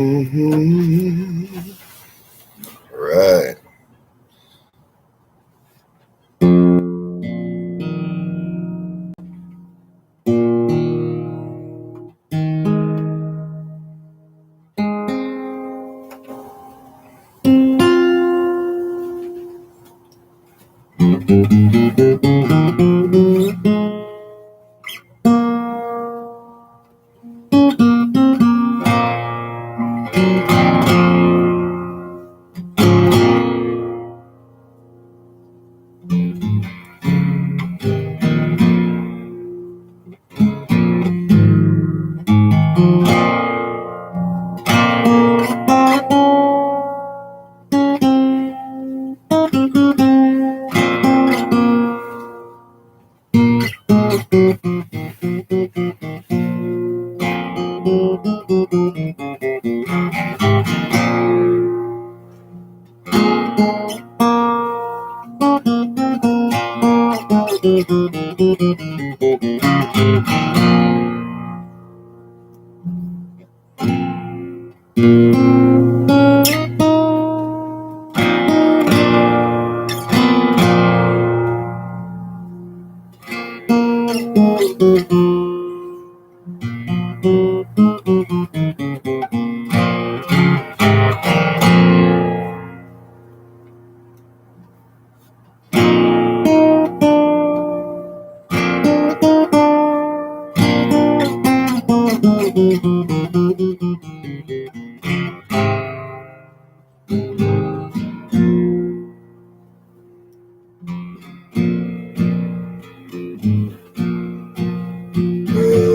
Right.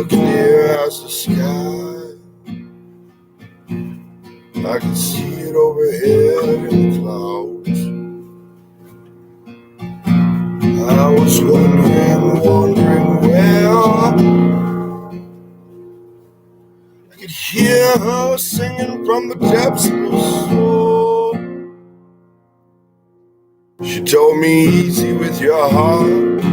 Clear as the sky, I can see it overhead in the clouds. I was wondering where I could hear her singing from the depths of her soul. She told me, easy with your heart,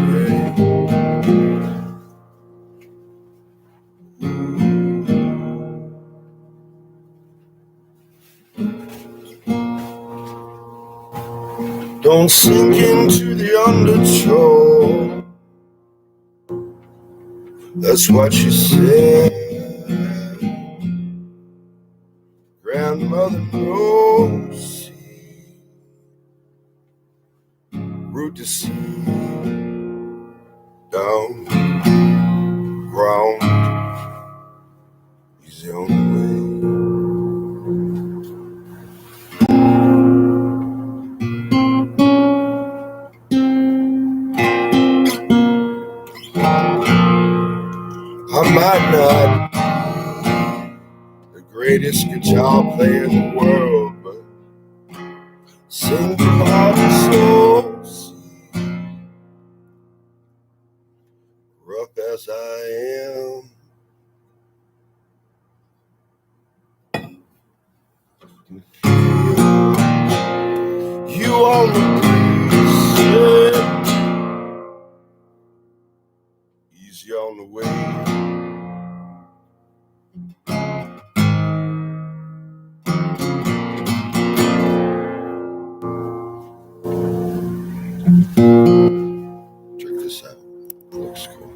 don't sink into the undertow. That's what she said. Grandmother knows, root to sea, down ground is the only way. I might not be the greatest guitar player in the world, but sing to heart and soul, see, rough as I am. You on the breeze, easy on the way. Check this out. It looks cool.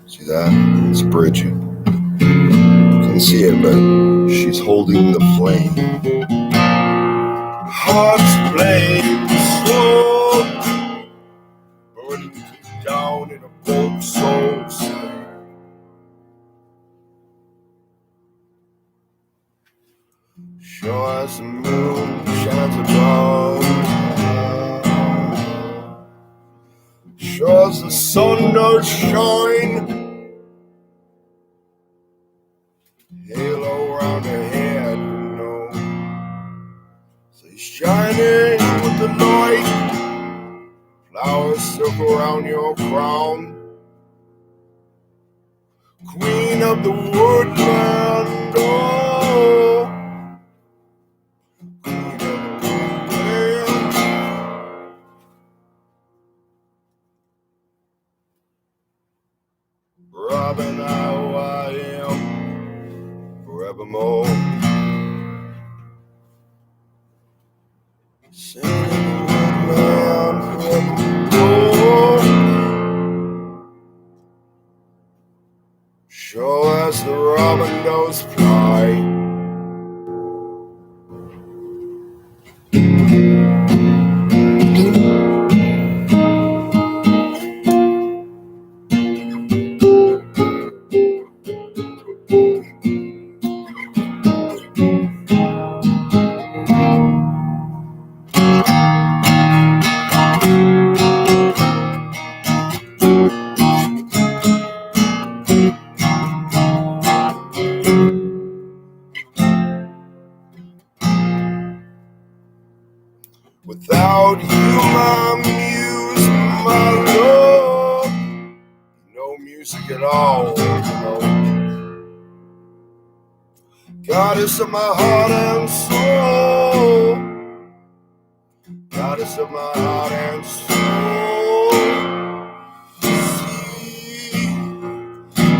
See that? It's Bridget. You can see it, but she's holding the flame. Heart's flame slow, burning deep down in a cold soul sleep. Sure as the moon shines above, sure as the sun does shine, halo around her head, you know. Say shining with the light, flowers circle around your crown. Queen of the woodland, oh, queen of the woodland. Robin, how I am. forevermore. Singing in the woodland forevermore. Sure as the robin knows fly. Without you, my muse, my love, no music at all, you know. Goddess of my heart and soul, goddess of my heart and soul.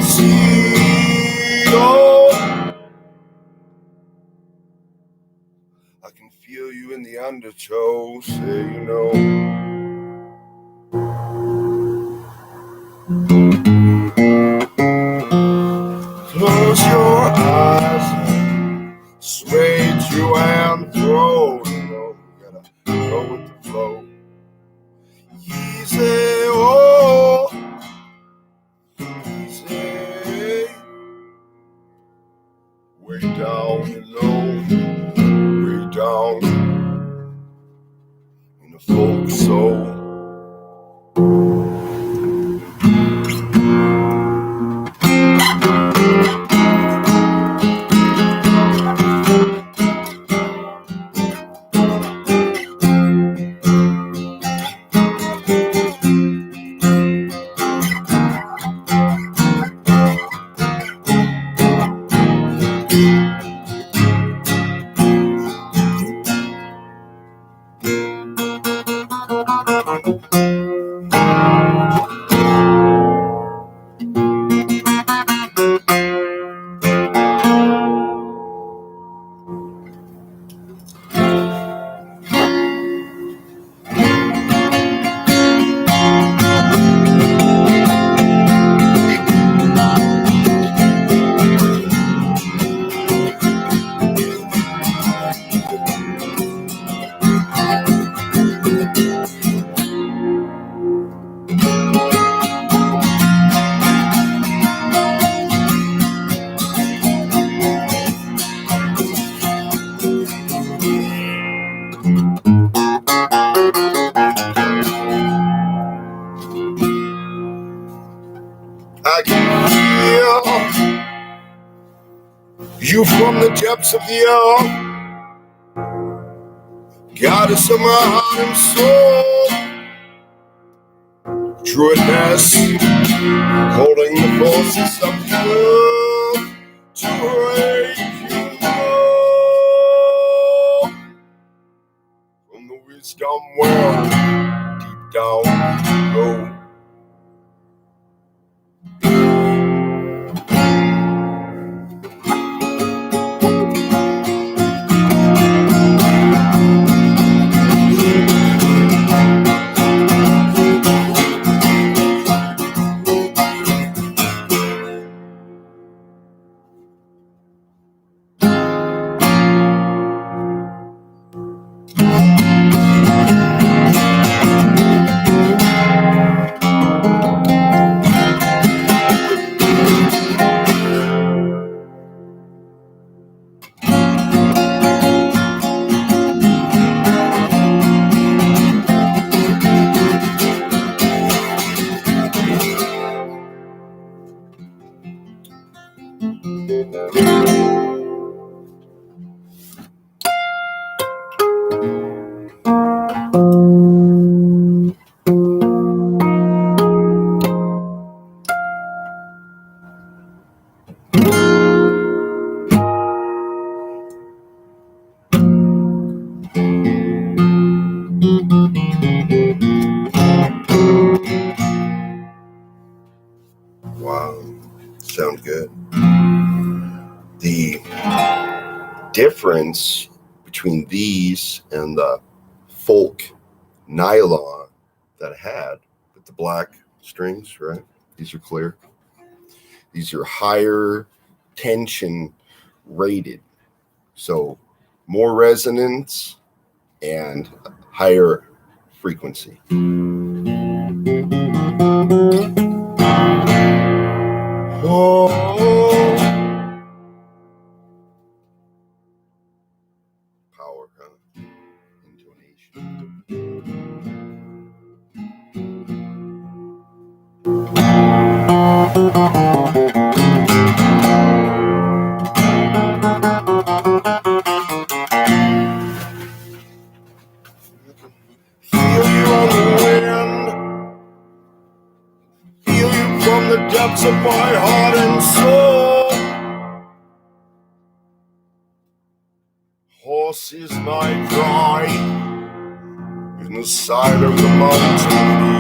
See, oh, I can feel you in the undertow, say you know. Close your eyes and sway to and fro, you know, you gotta go with the flow. Easy, oh, easy, way down low, way down in the folk soul. I can feel you from the depths of the earth, goddess of my heart and soul. Trueness, holding the forces of the earth to break you know. From the wisdom well, deep down low. Wow, sounds good. The difference between these and the folk nylon that I had with the black strings, right? These are clear. These are higher tension rated. So more resonance and higher frequency. Oh. Power, huh? Intonation. Feel you on the wind. Feel you from the depths of my heart and soul. Horses might cry in the side of the mountain.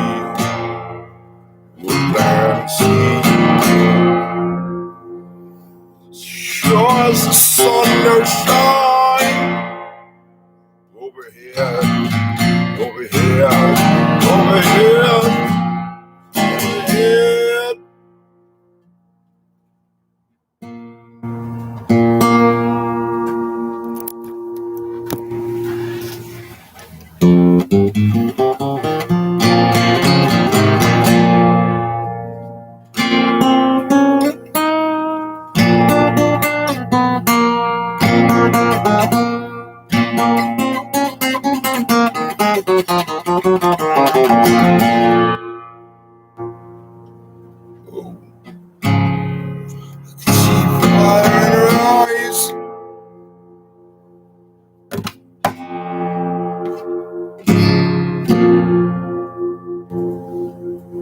Woodland sea. Sure as the sun don't shine. Over here, over here, over here, over here.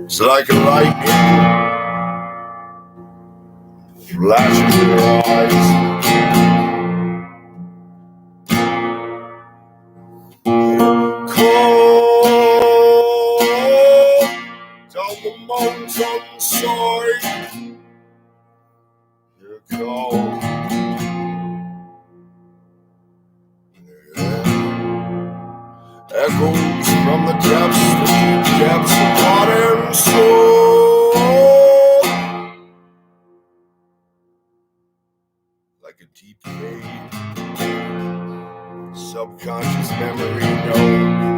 It's like a lightning flashing in your eyes. Cold down the mountainside. Here comes echoes from the depths of heart and soul. Like a deep cave, subconscious memory known.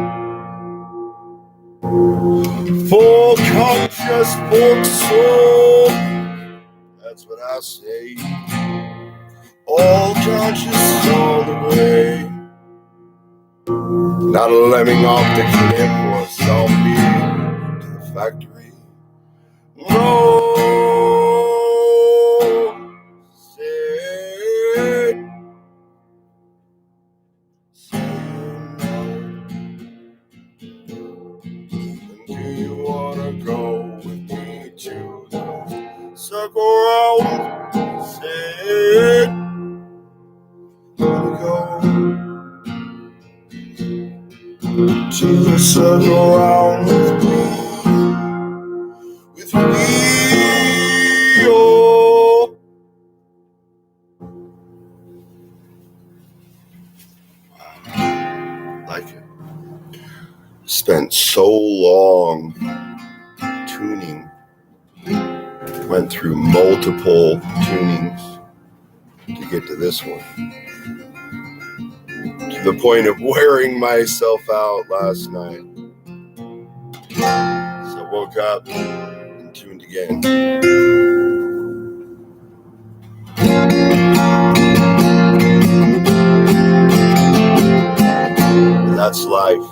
Full conscious, full soul. That's what I say. All conscious all the way. Not a lemming off the cliff or a zombie to the factory. No, say no. And do you wanna go with me to the circle round? Say wanna go to the circle round with me, oh. Like it. Spent so long tuning, went through multiple tunings to get to this one. To the point of wearing myself out last night. So I woke up and tuned again. That's life.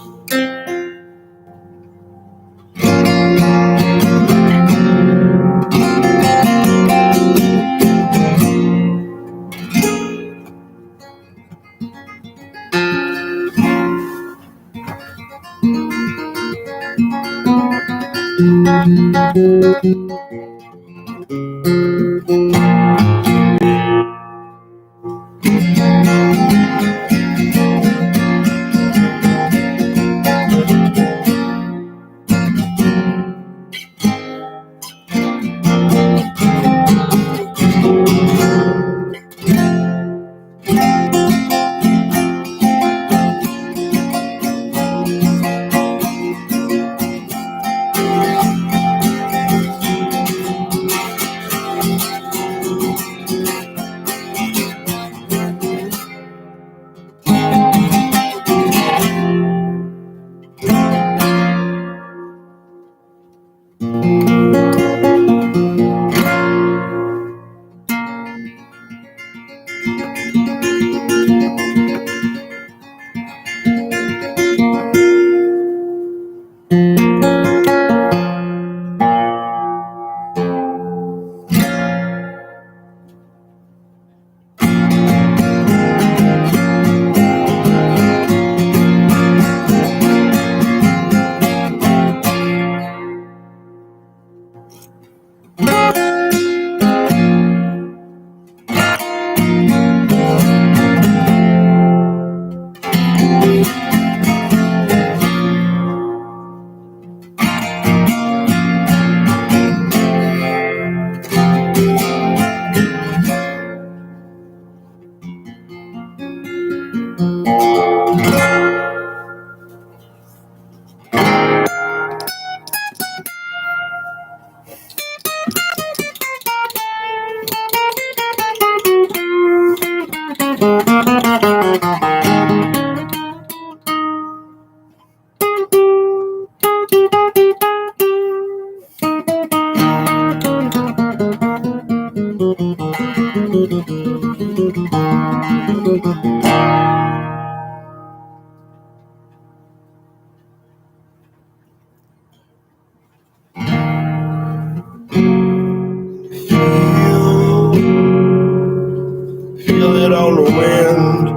feel it on the wind,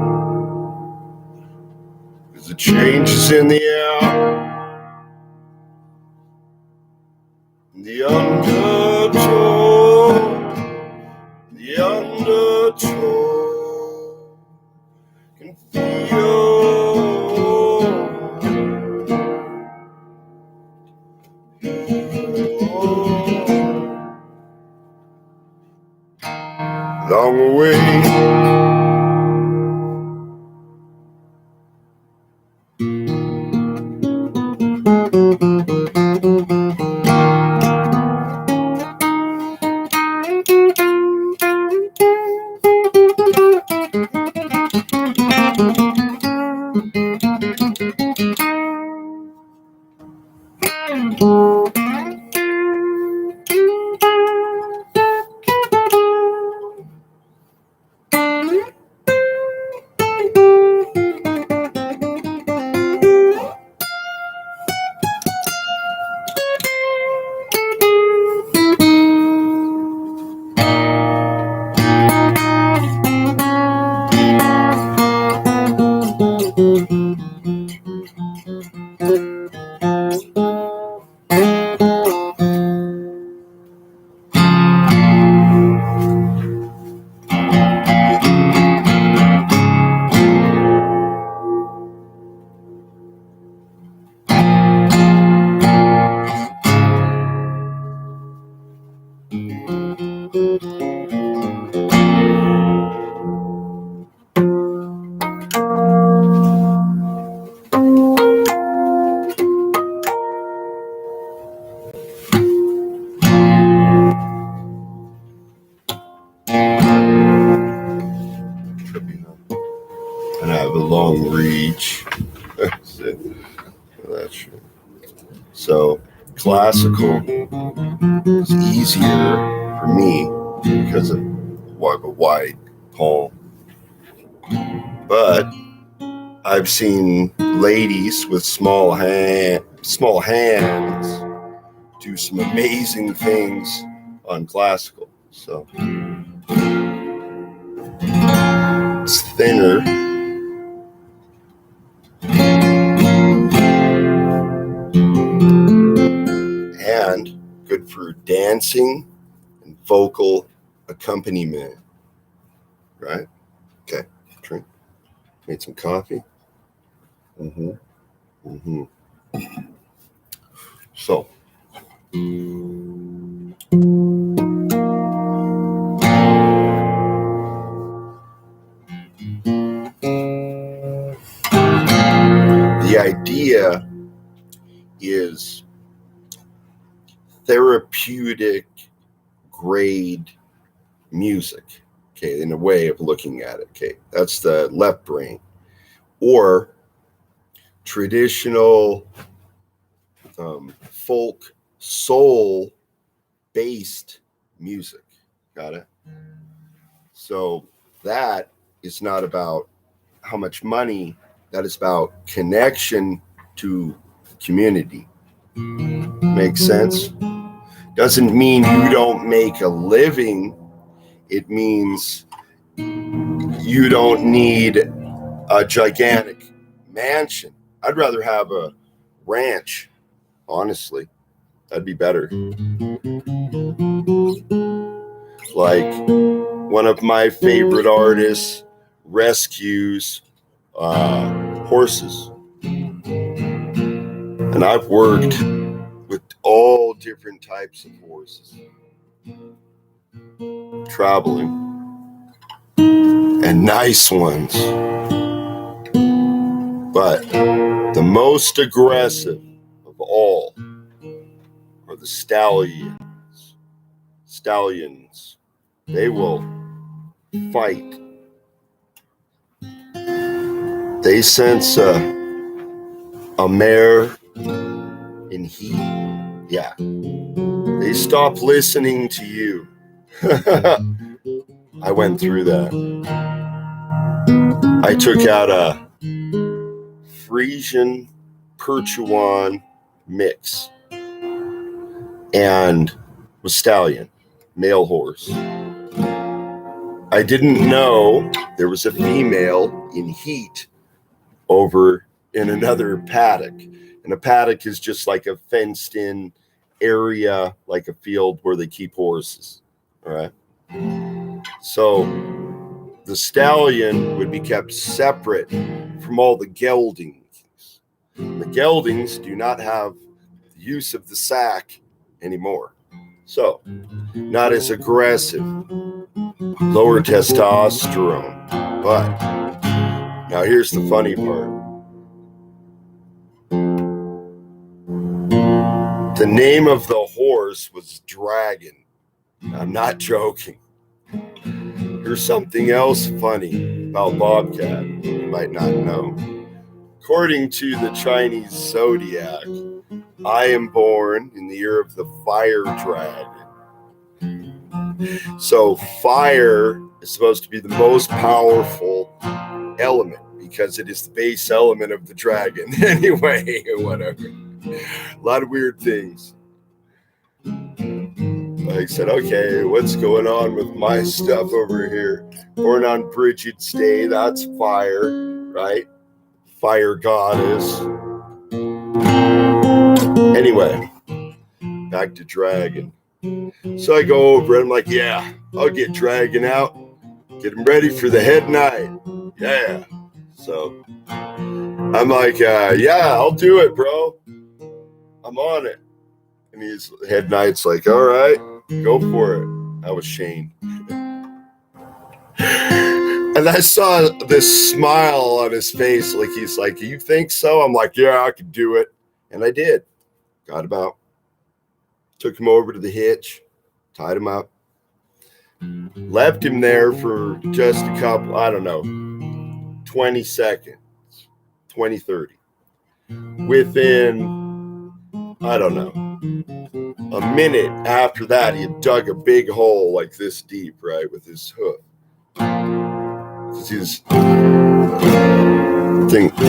'cause the changes in the air, the undertow can feel long away. And I have a long reach. That's true. So classical is easier for me because of a wide palm. But I've seen ladies with small hands do some amazing things on classical. So it's thinner. And good for dancing and vocal accompaniment. Right? Okay. Drink. Made some coffee. So. The idea is therapeutic grade music, okay, in a way of looking at it, okay. That's the left brain. Or traditional folk soul based music. Got it? So that is not about how much money, that is about connection to community. Makes sense? Doesn't mean you don't make a living. It means you don't need a gigantic mansion. I'd rather have a ranch, honestly. That'd be better. Like one of my favorite artists rescues horses. And I've worked with all different types of horses, traveling, and nice ones. But the most aggressive of all are the stallions. Stallions, they will fight. They sense a mare in heat. Yeah. They stop listening to you. I went through that. I took out a Frisian Percheron mix and was stallion, male horse. I didn't know there was a female in heat over in another paddock. And a paddock is just like a fenced in area, like a field where they keep horses. All right. So the stallion would be kept separate from all the geldings. The geldings do not have the use of the sack anymore. So not as aggressive, lower testosterone. But now here's the funny part. The name of the horse was Dragon. I'm not joking. Here's something else funny about Bobcat you might not know. According to the Chinese zodiac, I am born in the year of the fire dragon. So fire is supposed to be the most powerful element because it is the base element of the dragon. Anyway, whatever. A lot of weird things. I said, okay, what's going on with my stuff over here? Born on Bridget's Day, that's fire, right? Fire goddess. Anyway, back to Dragon. So I go over and I'm like, yeah, I'll get Dragon out, get him ready for the head night. Yeah. So I'm like, yeah, I'll do it, bro. I'm on it. And his head night's like, all right, go for it. That was Shane. And I saw this smile on his face, like he's like, you think so? I'm like, yeah, I could do it. And I did. Got him out. Took him over to the hitch, tied him up, left him there for just a couple, I don't know, 20 seconds, 20, 30. Within, I don't know, a minute after that, he had dug a big hole like this deep, right, with his hoof. Because he's,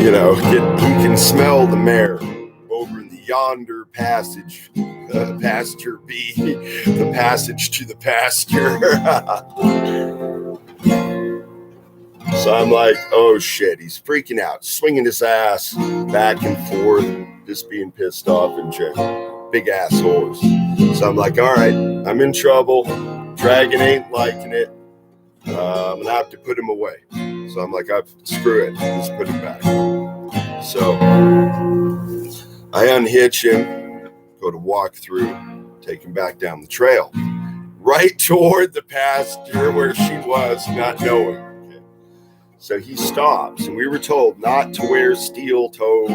you know, he can smell the mare over in the yonder passage, pasture B, the passage to the pasture. So I'm like, oh shit, he's freaking out, swinging his ass back and forth, just being pissed off and general. Big ass horse. So I'm like, all right, I'm in trouble. Dragon ain't liking it. I'm gonna have to put him away. So I'm like, screw it, just put him back. So I unhitch him, go to walk through, take him back down the trail, right toward the pasture where she was, not knowing. Okay. So he stops, and we were told not to wear steel toe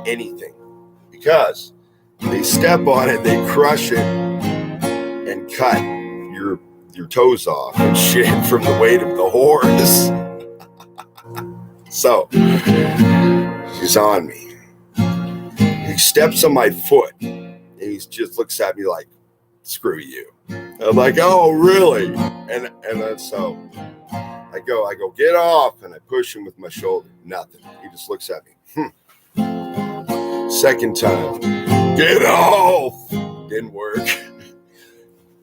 anything because they step on it, they crush it, and cut your toes off and shit from the weight of the horse. So he's on me. He steps on my foot and he just looks at me like, screw you. I'm like, oh really? And then so I go, get off, and I push him with my shoulder. Nothing. He just looks at me. Second time, get off. Didn't work.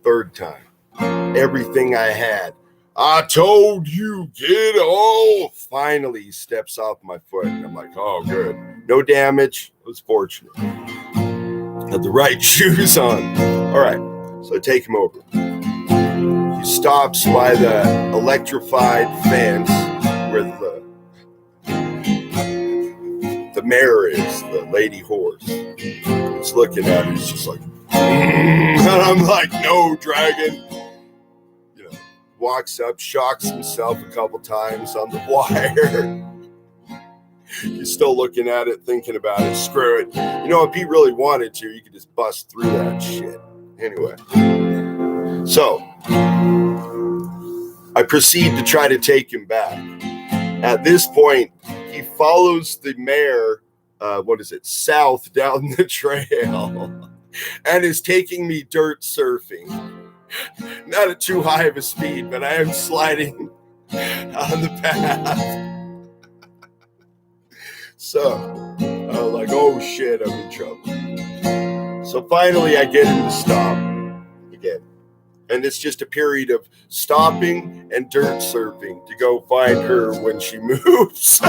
Third time, everything I had. I told you, get off. Finally, he steps off my foot. And I'm like, oh, good. No damage. It was fortunate. Had the right shoes on. All right. So I take him over. He stops by the electrified fence where the mare is, the lady horse. He's looking at it. He's just like, and I'm like, no, Dragon. Walks up, shocks himself a couple times on the wire. He's still looking at it, thinking about it. Screw it. You know, if he really wanted to, you could just bust through that shit. Anyway. So, I proceed to try to take him back. At this point, he follows the mare, south down the trail and is taking me dirt surfing. Not at too high of a speed, but I am sliding on the path. So I'm like, oh shit, I'm in trouble. So finally I get him to stop again. And it's just a period of stopping and dirt surfing to go find her when she moves.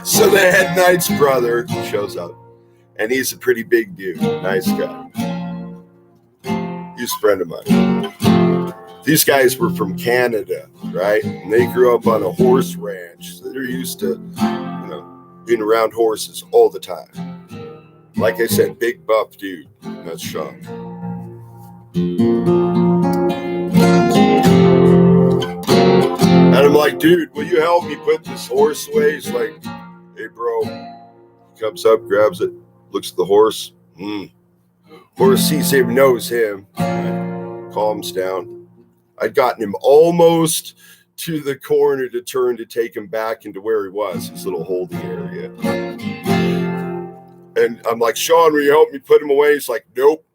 So the head knight's brother shows up, and he's a pretty big dude, nice guy. He's a friend of mine. These guys were from Canada, right? And they grew up on a horse ranch, so they're used to, being around horses all the time. Like I said, big buff dude. That's Sean. And I'm like, dude, will you help me put this horse away? He's like, hey, bro. He comes up, grabs it, looks at the horse. Horse sees him, knows him, calms down. I'd gotten him almost to the corner to turn to take him back into where he was, his little holding area. And I'm like, Sean, will you help me put him away? He's like, nope.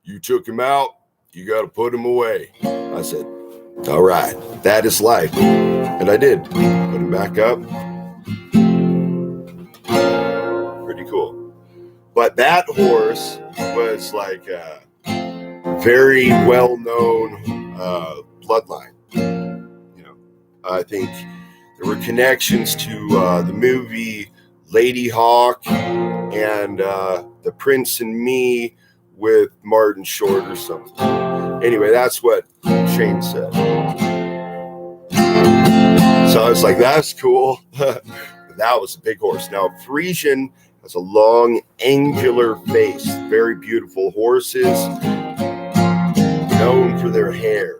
You took him out. You got to put him away. I said, all right, that is life. And I did. Put him back up. Pretty cool. But that horse was like a very well-known bloodline. I think there were connections to the movie Lady Hawk and The Prince and Me with Martin Short or something. Anyway, that's what Shane said. So I was like, that's cool. That was a big horse. Now, Frisian has a long, angular face. Very beautiful horses, known for their hair.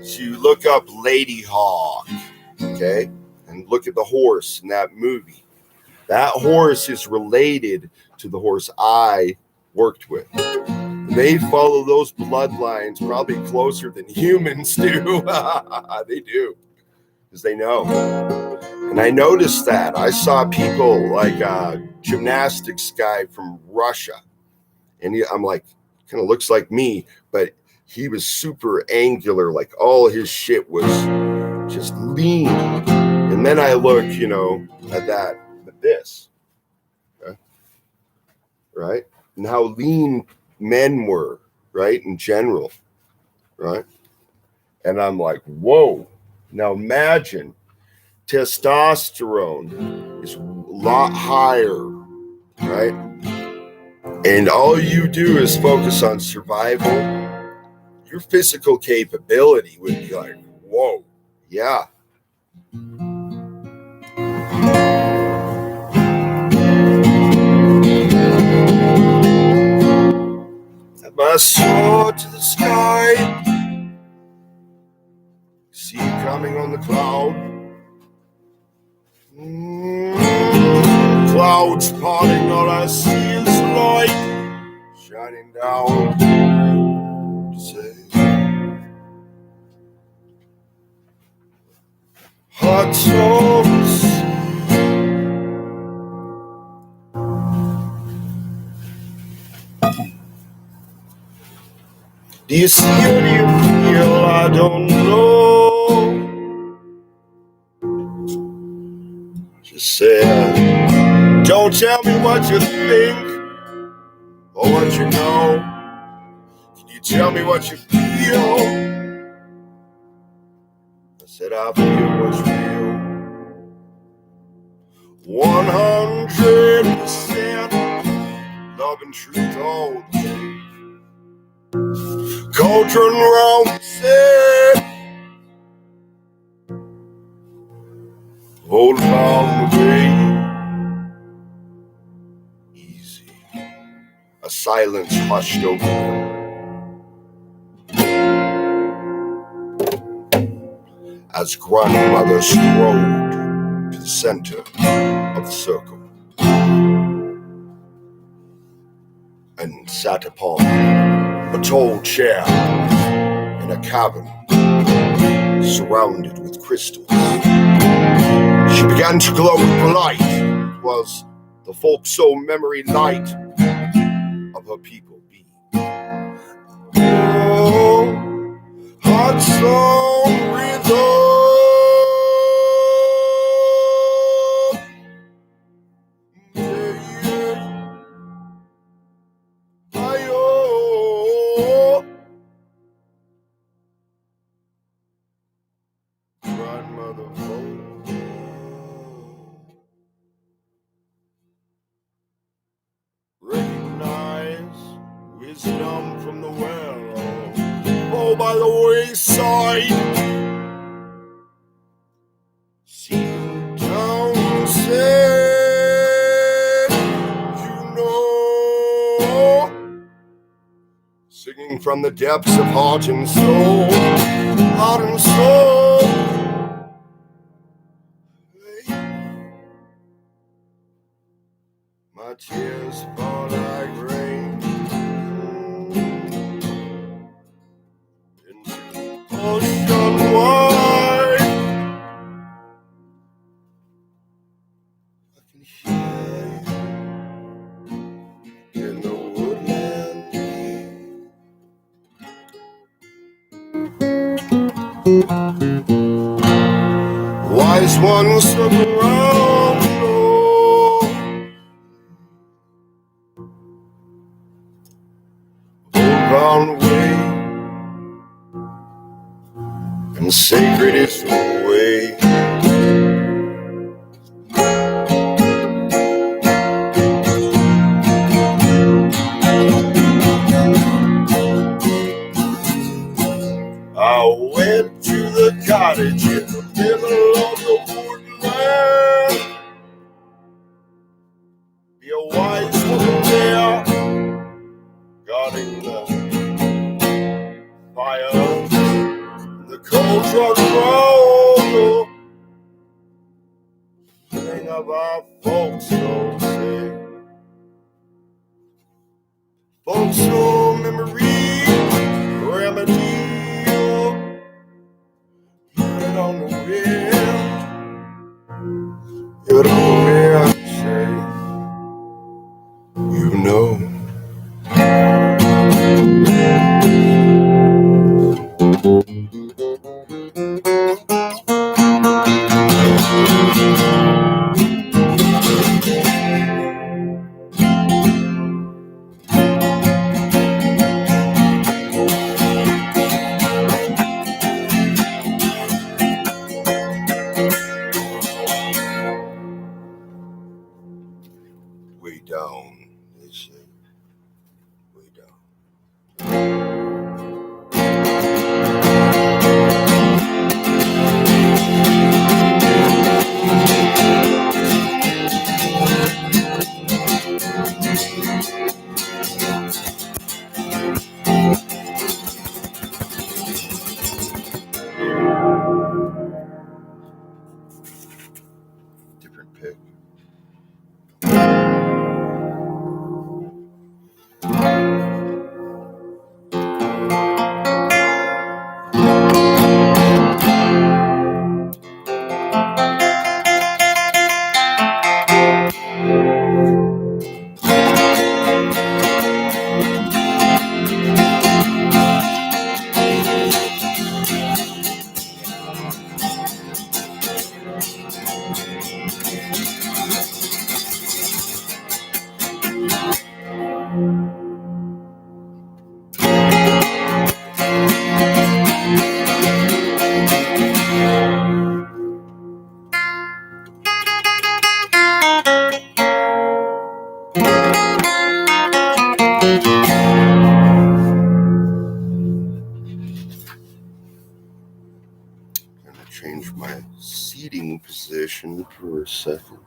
So you look up Lady Hawk, okay, and look at the horse in that movie. That horse is related to the horse I worked with. They follow those bloodlines probably closer than humans do. They do, because they know. And I noticed that. I saw people like a gymnastics guy from Russia. And I'm like, kind of looks like me, but he was super angular. Like all his shit was just lean. And then I look, at that, at this. Okay? Right? And how lean men were, right? In general. Right? And I'm like, whoa. Now imagine testosterone is a lot higher, right? And all you do is focus on survival. Your physical capability would be like, whoa, yeah. Set my sword to the sky. See you coming on the cloud. Clouds parting, all I see is light shining down. Say, hot souls. Do you see or do you feel? I don't know. Just say, don't tell me what you think or what you know. Can you tell me what you feel? I said I feel what's real. 100% love and truth all the way. Cauldron round the set. Hold on the way. Easy. A silence hushed over him. As grandmother strode to the center of the circle and sat upon a tall chair in a cabin surrounded with crystals. She began to glow with light. It was the folk soul memory light of her people being. Oh, heart so by the wayside. See you down, said, you know, singing from the depths of heart and soul, heart and soul. My tears fall like rain into ocean wide. I can hear you in the woodland. Wise ones look around, oh, old way, and sacred is the way. I went to the cottage in the middle of the woodland. Be a wise woman there, guarding the fire, the cold truck road. Thing of our folks, so say, folks, no memory, remedy. Hear it on the wind, hear it on the wind, say, you know. Way down, they say, way down. Different pick. Change my seating position for a second.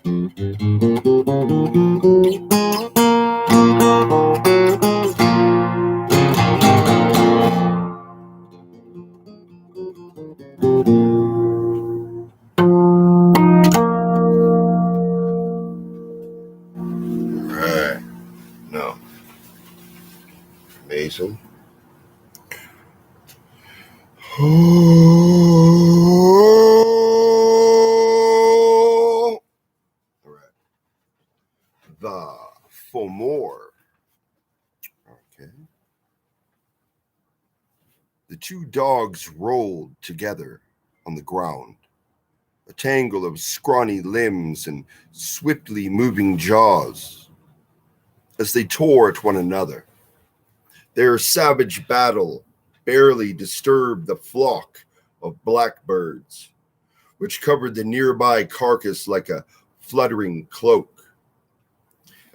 Right. No. Amazing. All right. The for more. Okay. The two dogs rolled together on the ground, a tangle of scrawny limbs and swiftly moving jaws, as they tore at one another. Their savage battle barely disturbed the flock of blackbirds, which covered the nearby carcass like a fluttering cloak.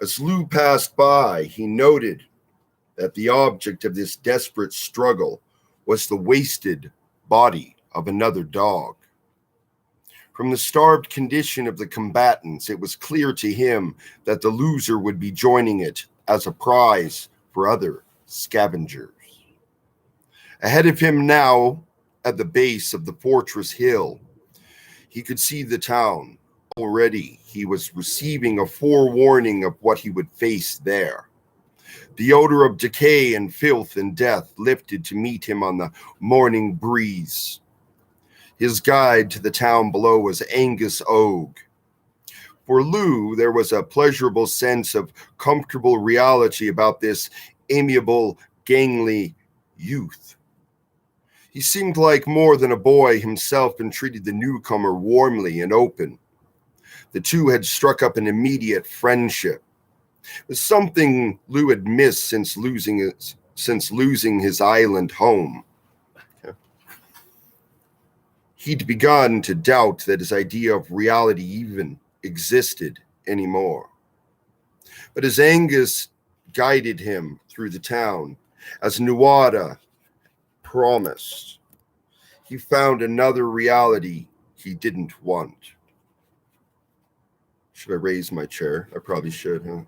As Lou passed by, he noted that the object of this desperate struggle was the wasted body of another dog. From the starved condition of the combatants, it was clear to him that the loser would be joining it as a prize for other scavengers. Ahead of him now, at the base of the fortress hill, he could see the town. Already, he was receiving a forewarning of what he would face there. The odor of decay and filth and death lifted to meet him on the morning breeze. His guide to the town below was Angus Ogue. For Lou, there was a pleasurable sense of comfortable reality about this amiable, gangly youth. He seemed like more than a boy himself and treated the newcomer warmly and open. The two had struck up an immediate friendship. It was something Lou had missed since losing his island home. He'd begun to doubt that his idea of reality even existed anymore. But as Angus guided him through the town, as Nuada promised, he found another reality he didn't want. Should I raise my chair? I probably should, huh?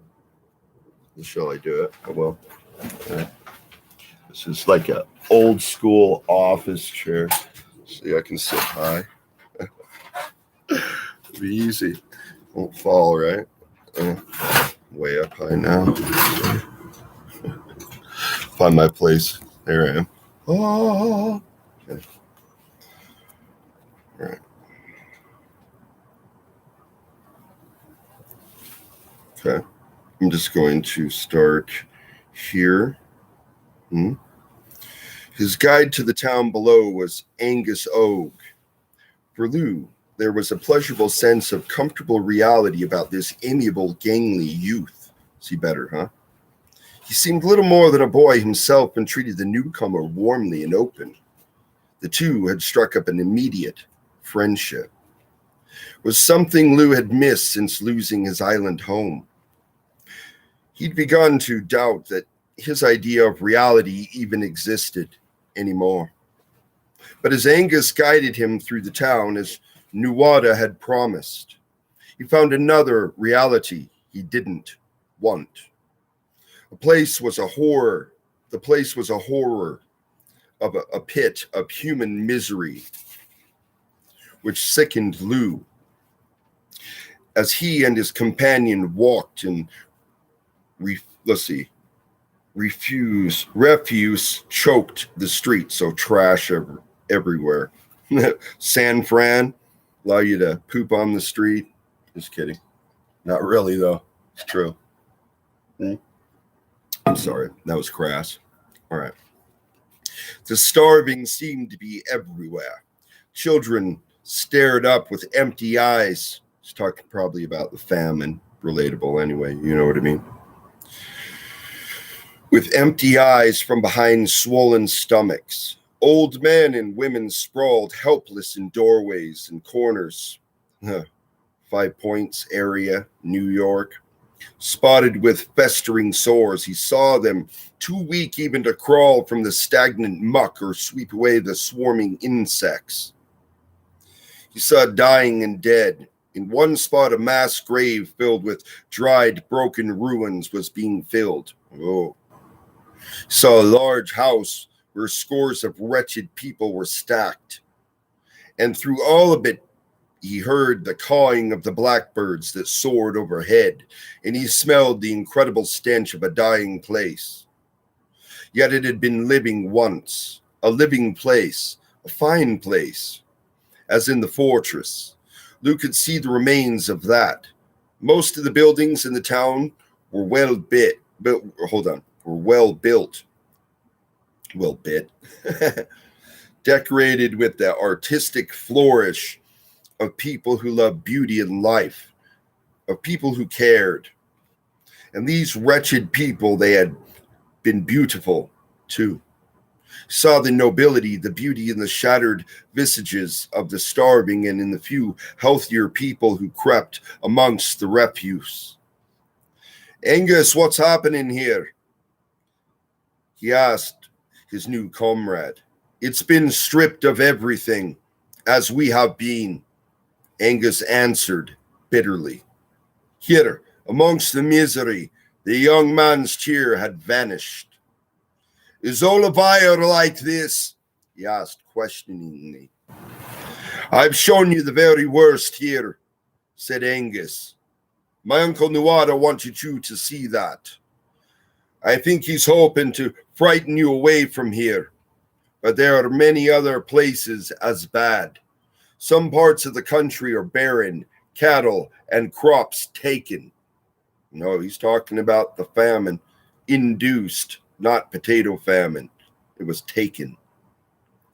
Shall I do it? I will. Okay. This is like an old school office chair. See, I can sit high. It'll be easy. Won't fall, right? Way up high now. Find my place. There I am. Oh. Okay. All right. Okay. I'm just going to start here. His guide to the town below was Angus Ogue. For Lou, there was a pleasurable sense of comfortable reality about this amiable, gangly youth. See better, huh? He seemed little more than a boy himself and treated the newcomer warmly and open. The two had struck up an immediate friendship. It was something Lou had missed since losing his island home. He'd begun to doubt that his idea of reality even existed anymore. But as Angus guided him through the town, as Nuada had promised, he found another reality he didn't want. The place was a horror of a pit of human misery, which sickened Lou. As he and his companion walked in refuse choked the street, so trash everywhere. San Fran, allow you to poop on the street. Just kidding. Not really, though. It's true. I'm sorry. That was crass. All right. The starving seemed to be everywhere. Children stared up with empty eyes. He's talking probably about the famine. Relatable anyway. You know what I mean? With empty eyes from behind swollen stomachs. Old men and women sprawled helpless in doorways and corners. 5 Points area, New York. Spotted with festering sores, he saw them too weak even to crawl from the stagnant muck or sweep away the swarming insects. He saw dying and dead In one spot, a mass grave filled with dried, broken ruins was being filled. Oh. He saw a large house where scores of wretched people were stacked. And through all of it, he heard the cawing of the blackbirds that soared overhead, and he smelled the incredible stench of a dying place. Yet it had been living once, a living place, a fine place, as in the fortress. Lou could see the remains of that. Most of the buildings in the town were well built, decorated with the artistic flourish of people who loved beauty and life, of people who cared. And these wretched people, they had been beautiful too. Saw the nobility, the beauty in the shattered visages of the starving and in the few healthier people who crept amongst the refuse. Angus, what's happening here? He asked his new comrade. It's been stripped of everything, as we have been, Angus answered bitterly. Here, amongst the misery, the young man's cheer had vanished. Is Olivia like this? He asked questioningly. I've shown you the very worst here, said Angus. My Uncle Nuada wanted you to see that. I think he's hoping to frighten you away from here, but there are many other places as bad. Some parts of the country are barren, cattle and crops taken. No, he's talking about the famine induced, not potato famine. It was taken.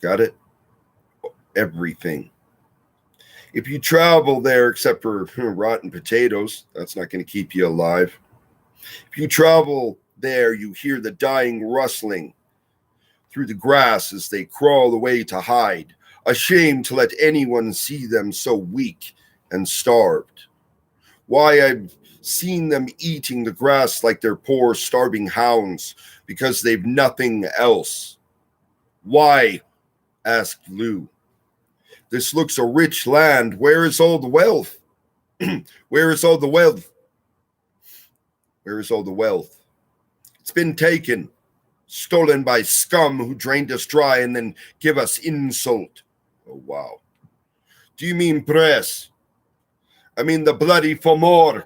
Got it? Everything. If you travel there, except for rotten potatoes, that's not going to keep you alive. If you travel there, you hear the dying rustling through the grass as they crawl away to hide, ashamed to let anyone see them so weak and starved. Why, I've seen them eating the grass like they're poor, starving hounds because they've nothing else. Why? Asked Lou. This looks a rich land. Where is all the wealth? Where is all the wealth? Where is all the wealth? It's been taken, stolen by scum who drained us dry and then give us insult. Oh, wow. Do you mean press? I mean the bloody Fomor.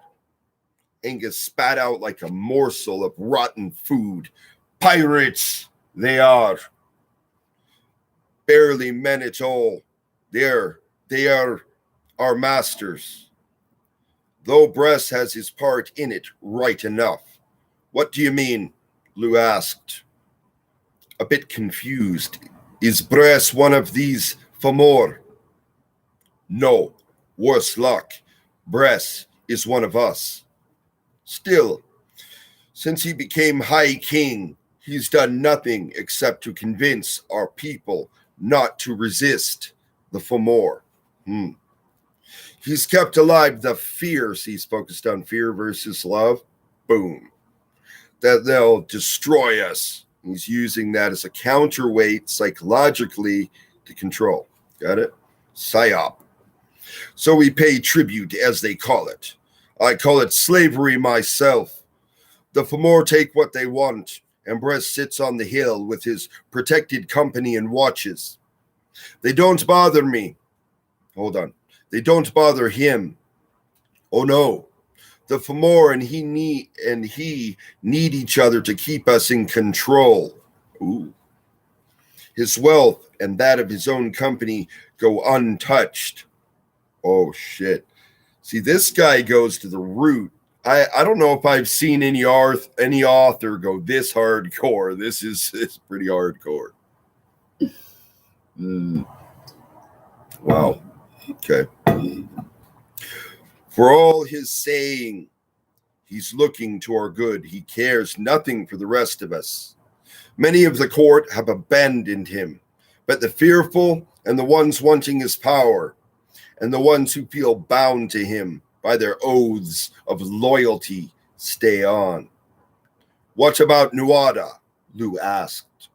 Angus spat out like a morsel of rotten food. Pirates, they are. Barely men at all. They are our masters. Though Bress has his part in it, right enough. What do you mean? Lou asked, a bit confused. Is Bress one of these Fomor? No, worse luck. Bress is one of us. Still, since he became High King, he's done nothing except to convince our people not to resist the Fomor. He's kept alive the fears. He's focused on fear versus love. Boom. That they'll destroy us. He's using that as a counterweight psychologically to control. Got it? Psyop. So we pay tribute, as they call it. I call it slavery myself. The Fomor take what they want, and Bress sits on the hill with his protected company and watches. They don't bother me. Hold on. They don't bother him. Oh no. The Fomor and he need each other to keep us in control. Ooh. His wealth and that of his own company go untouched. Oh shit. See, this guy goes to the root. I don't know if I've seen any author go this hardcore. This is pretty hardcore. Wow. Okay. For all his saying, he's looking to our good. He cares nothing for the rest of us. Many of the court have abandoned him, but the fearful and the ones wanting his power, and the ones who feel bound to him by their oaths of loyalty, stay on. What about Nuada? Lou asked.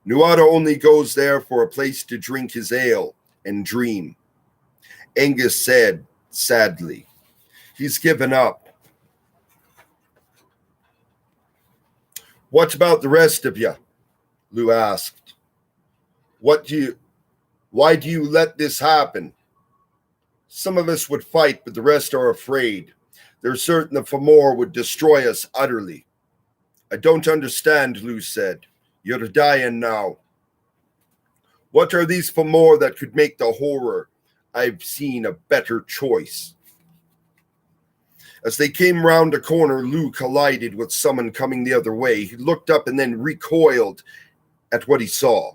Nuada only goes there for a place to drink his ale and dream. Angus said, sadly. He's given up. What about the rest of you? Lou asked. Why do you let this happen? Some of us would fight, but the rest are afraid. They're certain the Fomor would destroy us utterly. I don't understand, Lou said. You're dying now. What are these Fomor that could make the horror? I've seen a better choice. As they came round a corner, Lou collided with someone coming the other way. He looked up and then recoiled at what he saw.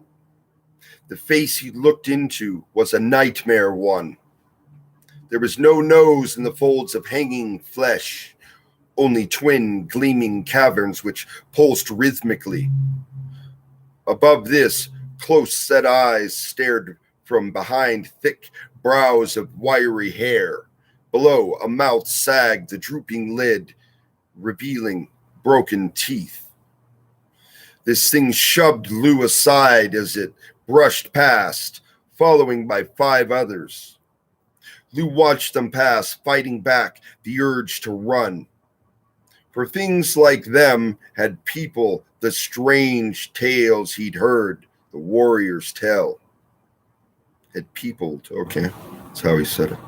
The face he looked into was a nightmare one. There was no nose in the folds of hanging flesh, only twin gleaming caverns which pulsed rhythmically. Above this, close-set eyes stared from behind thick brows of wiry hair. Below, a mouth sagged, the drooping lid revealing broken teeth. This thing shoved Lou aside as it brushed past, following by 5 others. Lou watched them pass, fighting back the urge to run. For things like them had people the strange tales he'd heard the warriors tell. Had people, okay, that's how he said it.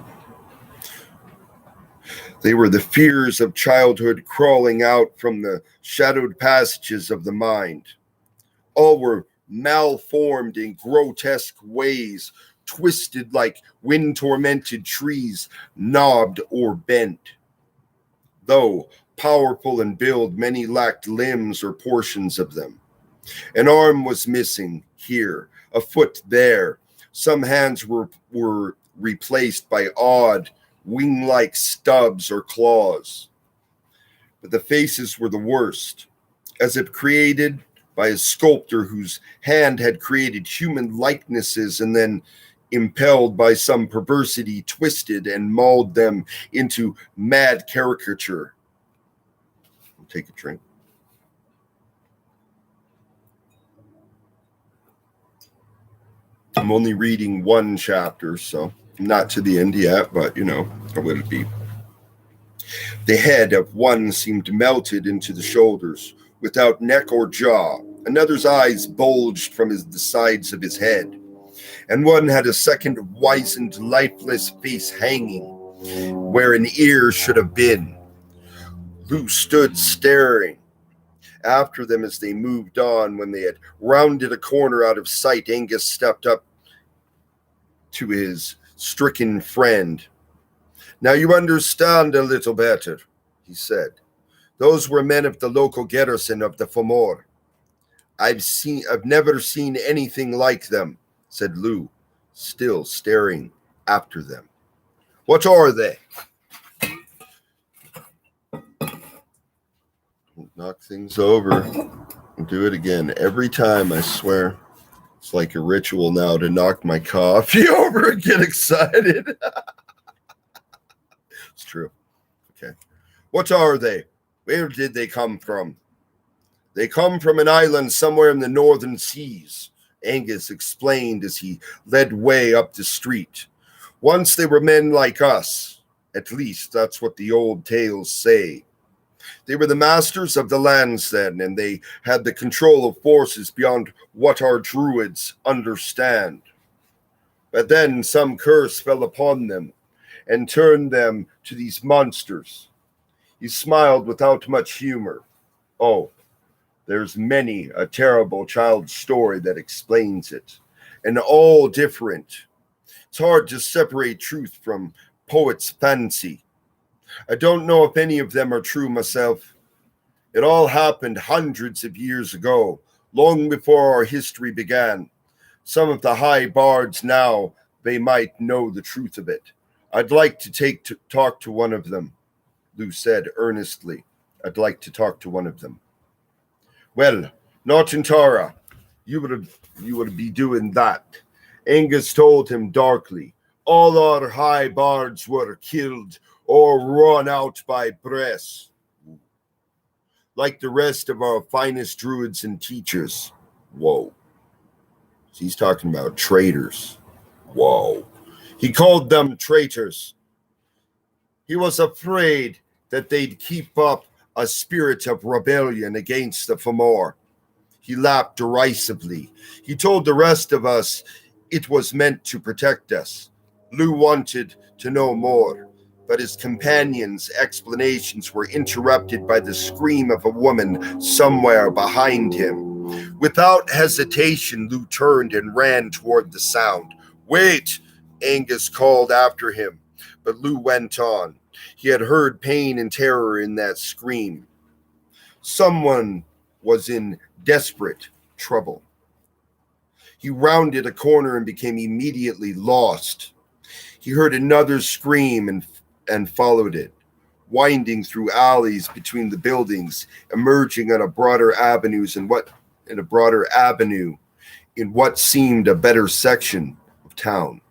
They were the fears of childhood crawling out from the shadowed passages of the mind. All were malformed in grotesque ways, twisted like wind-tormented trees, knobbed or bent. Though powerful in build, many lacked limbs or portions of them. An arm was missing here, a foot there. Some hands were replaced by odd, wing-like stubs or claws. But the faces were the worst, as if created by a sculptor whose hand had created human likenesses and then, impelled by some perversity, twisted and mauled them into mad caricature. I'll take a drink. I'm only reading 1 chapter, so not to the end yet, but, I will be. The head of one seemed melted into the shoulders, without neck or jaw. Another's eyes bulged from the sides of his head, and one had a second wizened, lifeless face hanging where an ear should have been. Lou stood staring after them as they moved on. When they had rounded a corner out of sight, Angus stepped up to his stricken friend. Now you understand a little better, he said. Those were men of the local garrison of the Fomor. I've never seen anything like them, said Lou, still staring after them. What are they? Knock things over and do it again. Every time, I swear. It's like a ritual now to knock my coffee over and get excited. It's true. Okay. What are they? Where did they come from? They come from an island somewhere in the northern seas, Angus explained as he led way up the street. Once they were men like us. At least that's what the old tales say. They were the masters of the lands then, and they had the control of forces beyond what our druids understand. But then some curse fell upon them and turned them to these monsters. He smiled without much humor. Oh, there's many a terrible child's story that explains it, and all different. It's hard to separate truth from poet's fancy. I don't know if any of them are true myself. It all happened hundreds of years ago, long before our history began. Some of the high bards now, they might know the truth of it. I'd like to talk to one of them, Lou said earnestly. I'd like to talk to one of them. Well, not in Tara. You would be doing that. Angus told him darkly. All our high bards were killed or run out by Bress, like the rest of our finest druids and teachers. Whoa. He's talking about traitors. Whoa. He called them traitors. He was afraid that they'd keep up a spirit of rebellion against the Fomor. He laughed derisively. He told the rest of us it was meant to protect us. Lou wanted to know more, but his companions' explanations were interrupted by the scream of a woman somewhere behind him. Without hesitation, Lou turned and ran toward the sound. "Wait!" Angus called after him, but Lou went on. He had heard pain and terror in that scream. Someone was in desperate trouble. He rounded a corner and became immediately lost. He heard another scream and followed it, winding through alleys between the buildings, emerging on a broader avenue in what seemed a better section of town.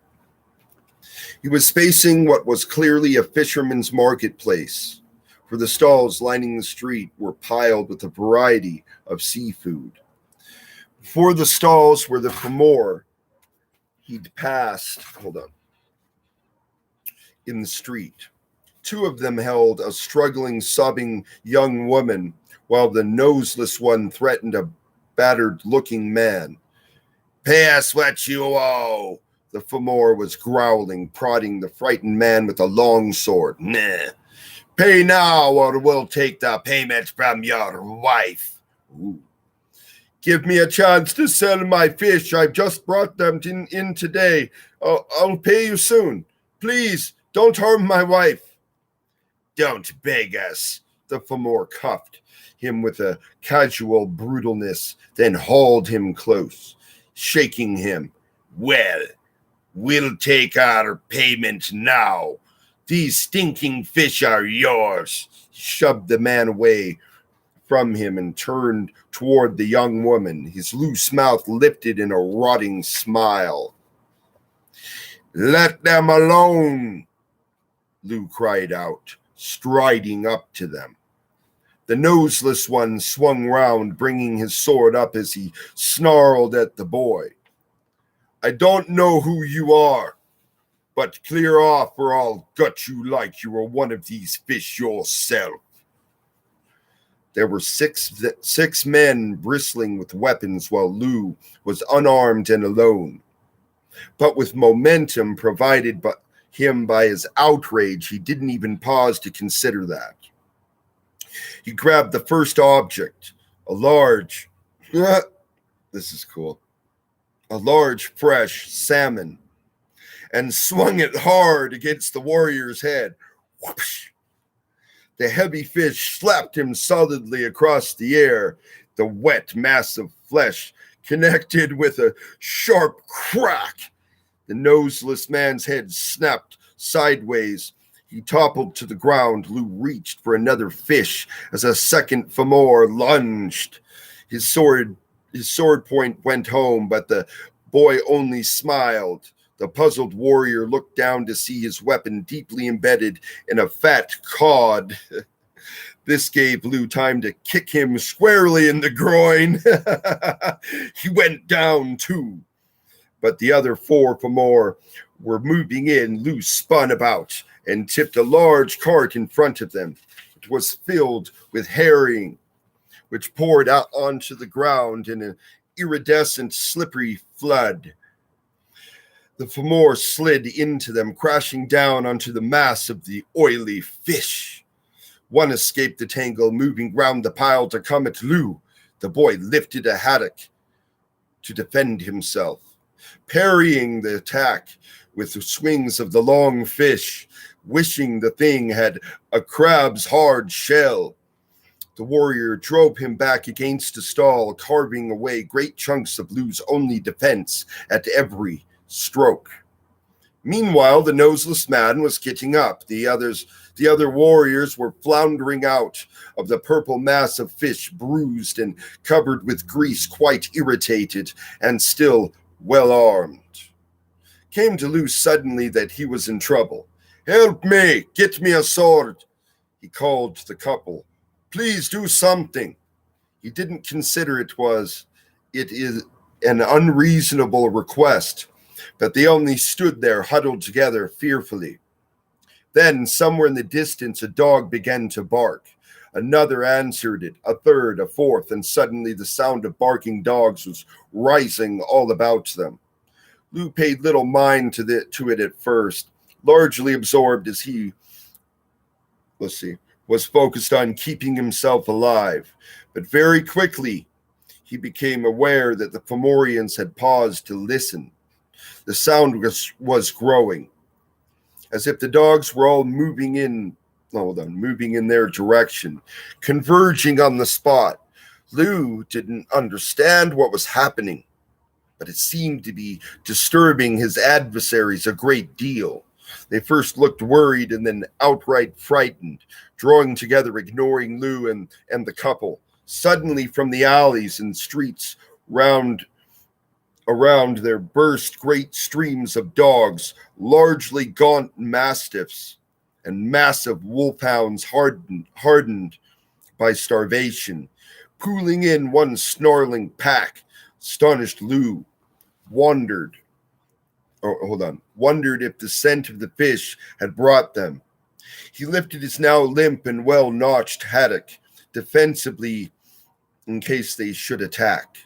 He was facing what was clearly a fisherman's marketplace, for the stalls lining the street were piled with a variety of seafood. Before the stalls were the Fomor he'd passed, in the street. Two of them held a struggling, sobbing young woman, while the noseless one threatened a battered-looking man. "Pay us what you owe," the Fomor was growling, prodding the frightened man with a long sword. "Nah. Pay now or we'll take the payment from your wife." Ooh. "Give me a chance to sell my fish. I've just brought them in today. I'll pay you soon. Please, don't harm my wife." "Don't beg us." The Fomor cuffed him with a casual brutalness, then hauled him close, shaking him. "Well, we'll take our payment now. These stinking fish are yours." He shoved the man away from him and turned toward the young woman, his loose mouth lifted in a rotting smile. "Let them alone," Lou cried out, striding up to them. The noseless one swung round, bringing his sword up as he snarled at the boy. "I don't know who you are, but clear off or I'll gut you like you were one of these fish yourself." There were six men bristling with weapons while Lou was unarmed and alone. But with momentum provided by him by his outrage, he didn't even pause to consider that. He grabbed the first object, a large, this is cool, a large fresh salmon, and swung it hard against the warrior's head. Whoosh! The heavy fish slapped him solidly across the air. The wet mass of flesh connected with a sharp crack. The noseless man's head snapped sideways. He toppled to the ground. Lou reached for another fish as a second Fomor lunged. His sword point went home, but the boy only smiled. The puzzled warrior looked down to see his weapon deeply embedded in a fat cod. This gave Lou time to kick him squarely in the groin. He went down too. But the other four Fomor were moving in. Lou spun about and tipped a large cart in front of them. It was filled with herring, which poured out onto the ground in an iridescent, slippery flood. The Fomor slid into them, crashing down onto the mass of the oily fish. One escaped the tangle, moving round the pile to come at Lou. The boy lifted a haddock to defend himself, parrying the attack with the swings of the long fish, wishing the thing had a crab's hard shell. The warrior drove him back against a stall, carving away great chunks of Lou's only defense at every stroke. Meanwhile, the noseless man was getting up. The other warriors were floundering out of the purple mass of fish, bruised and covered with grease, quite irritated and still well armed. Came to Lou suddenly that he was in trouble. "Help me! Get me a sword!" He called to the couple. "Please do something." He didn't consider it is an unreasonable request, but they only stood there huddled together fearfully. Then, somewhere in the distance, a dog began to bark. Another answered it, a third, a fourth, and suddenly the sound of barking dogs was rising all about them. Lou paid little mind to it at first, largely absorbed as he, was focused on keeping himself alive. But very quickly, he became aware that the Fomorians had paused to listen. The sound was growing, as if the dogs were all moving in their direction, converging on the spot. Lou didn't understand what was happening, but it seemed to be disturbing his adversaries a great deal. They first looked worried and then outright frightened, drawing together, ignoring Lou and the couple. Suddenly, from the alleys and streets around there burst great streams of dogs, largely gaunt mastiffs and massive wolfhounds hardened by starvation. Pooling in one snarling pack, astonished Lou wondered if the scent of the fish had brought them. He lifted his now limp and well-notched haddock defensively in case they should attack.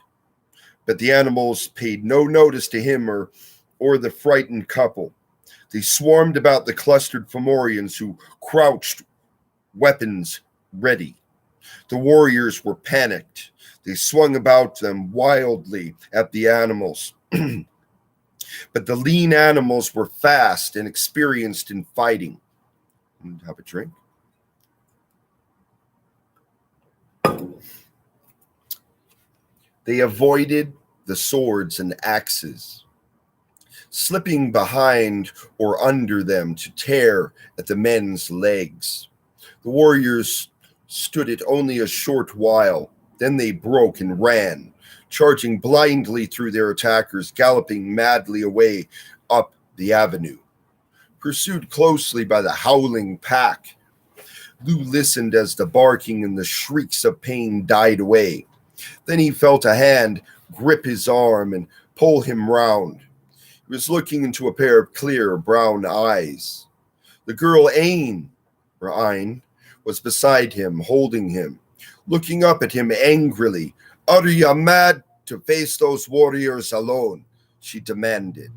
But the animals paid no notice to him or the frightened couple. They swarmed about the clustered Fomorians, who crouched, weapons ready. The warriors were panicked. They swung about them wildly at the animals. But the lean animals were fast and experienced in fighting. Have a drink. They avoided the swords and axes, slipping behind or under them to tear at the men's legs. The warriors stood it only a short while. Then they broke and ran, charging blindly through their attackers, galloping madly away up the avenue. Pursued closely by the howling pack, Lou listened as the barking and the shrieks of pain died away. Then he felt a hand grip his arm and pull him round. He was looking into a pair of clear brown eyes. The girl Ain was beside him, holding him, looking up at him angrily. "Are you mad to face those warriors alone?" she demanded.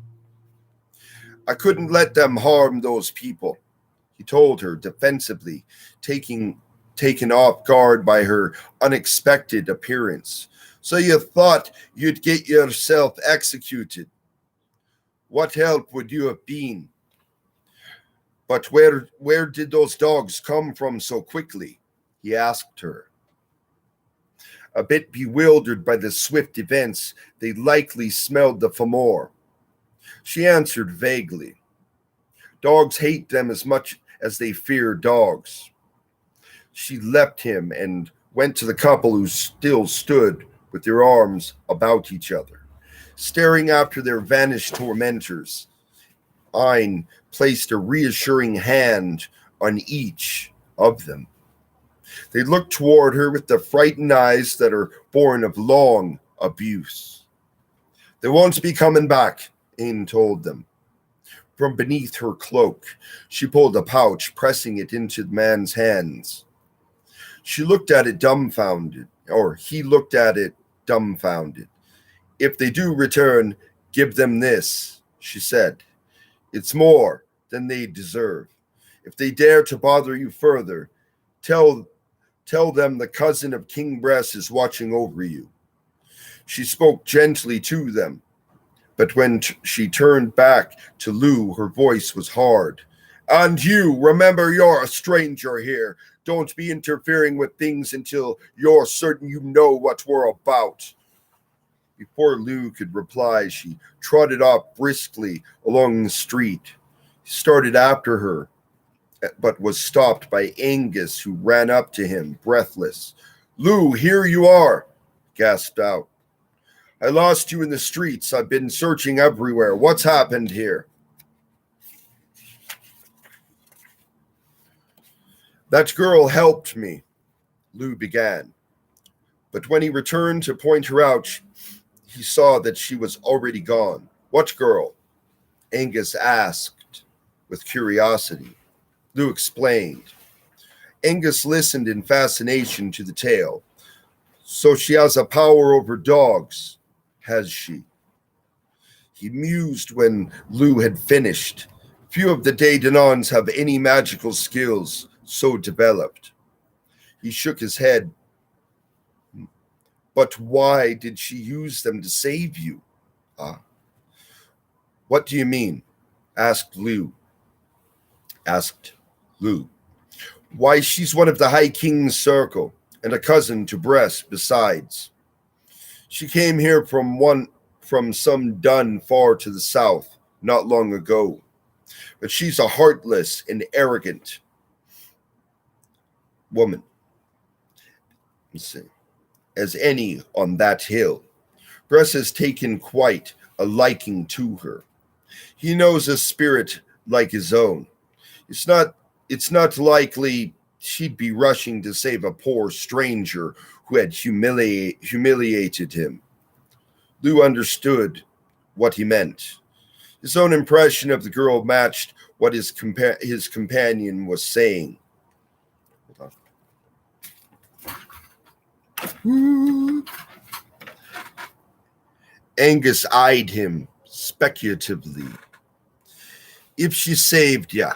"I couldn't let them harm those people," he told her defensively, taken off guard by her unexpected appearance. "So you thought you'd get yourself executed? What help would you have been? But where did those dogs come from so quickly?" he asked her. A bit bewildered by the swift events, they likely smelled the Fomor. She answered vaguely. "Dogs hate them as much as they fear dogs." She left him and went to the couple, who still stood with their arms about each other, staring after their vanished tormentors. Ain placed a reassuring hand on each of them. They looked toward her with the frightened eyes that are born of long abuse. "They won't be coming back," Ain told them. From beneath her cloak, she pulled a pouch, pressing it into the man's hands. He looked at it dumbfounded. "If they do return, give them this," she said. "It's more than they deserve. If they dare to bother you further, tell them the cousin of King Bress is watching over you." She spoke gently to them, but when she turned back to Lou, her voice was hard. "And you, remember you're a stranger here. Don't be interfering with things until you're certain you know what we're about." Before Lou could reply, she trotted off briskly along the street. He started after her, but was stopped by Angus, who ran up to him, breathless. "Lou, here you are," he gasped out. "I lost you in the streets. I've been searching everywhere. What's happened here?" "That girl helped me," Lou began. But when he returned to point her out, he saw that she was already gone. "What girl?" Angus asked with curiosity. Lou explained. Angus listened in fascination to the tale. So she has a power over dogs, has she? He mused when Lou had finished. Few of the Danons have any magical skills so developed. He shook his head. But why did she use them to save you? What do you mean? Asked Lou. Why, she's one of the High King's circle, and a cousin to Bress besides. She came here from some dun far to the south, not long ago. But she's a heartless and arrogant woman, as any on that hill. Bress has taken quite a liking to her. He knows a spirit like his own. It's not likely she'd be rushing to save a poor stranger who had humiliated him. Lou understood what he meant. His own impression of the girl matched what his companion was saying. Hold on. Angus eyed him speculatively. If she saved ya,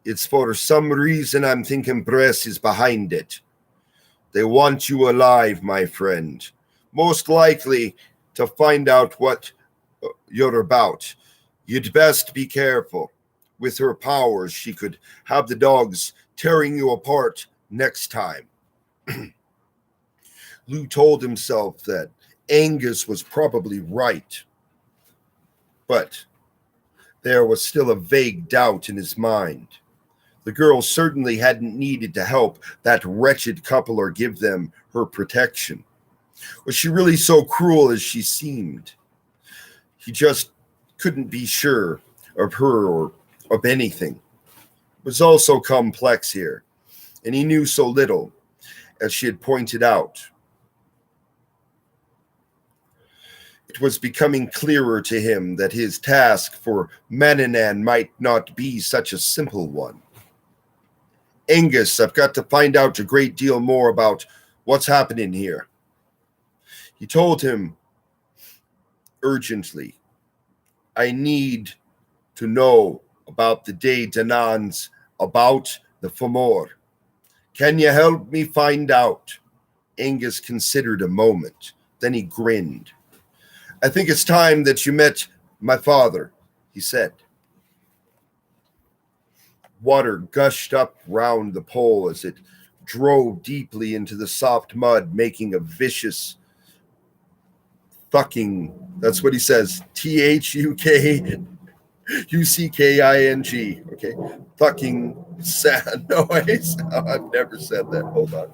it's for some reason I'm thinking Bress is behind it. They want you alive, my friend. Most likely to find out what you're about. You'd best be careful. With her powers, she could have the dogs tearing you apart next time. Lou told himself that Angus was probably right. But there was still a vague doubt in his mind. The girl certainly hadn't needed to help that wretched couple or give them her protection. Was she really so cruel as she seemed? He just couldn't be sure of her or of anything. It was all so complex here, and he knew so little, as she had pointed out. It was becoming clearer to him that his task for Manannan might not be such a simple one. Angus, I've got to find out a great deal more about what's happening here. He told him urgently, I need to know about the Danons, about the Fomor. Can you help me find out? Angus considered a moment. Then he grinned. I think it's time that you met my father, he said. Water gushed up round the pole as it drove deeply into the soft mud, making a vicious thucking, that's what he says, Thukucking, okay, thucking sad noise. Oh, I've never said that. Hold on.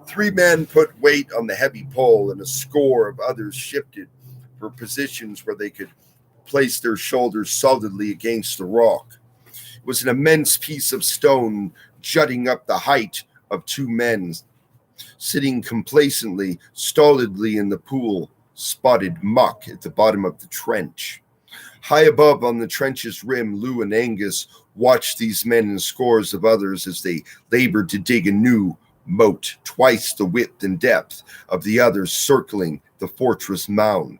3 men put weight on the heavy pole, and a score of others shifted for positions where they could place their shoulders solidly against the rock. It was an immense piece of stone jutting up the height of 2 men, sitting complacently, stolidly in the pool, spotted muck at the bottom of the trench. High above on the trench's rim, Lou and Angus watched these men and scores of others as they labored to dig a new moat, twice the width and depth of the others circling the fortress mound.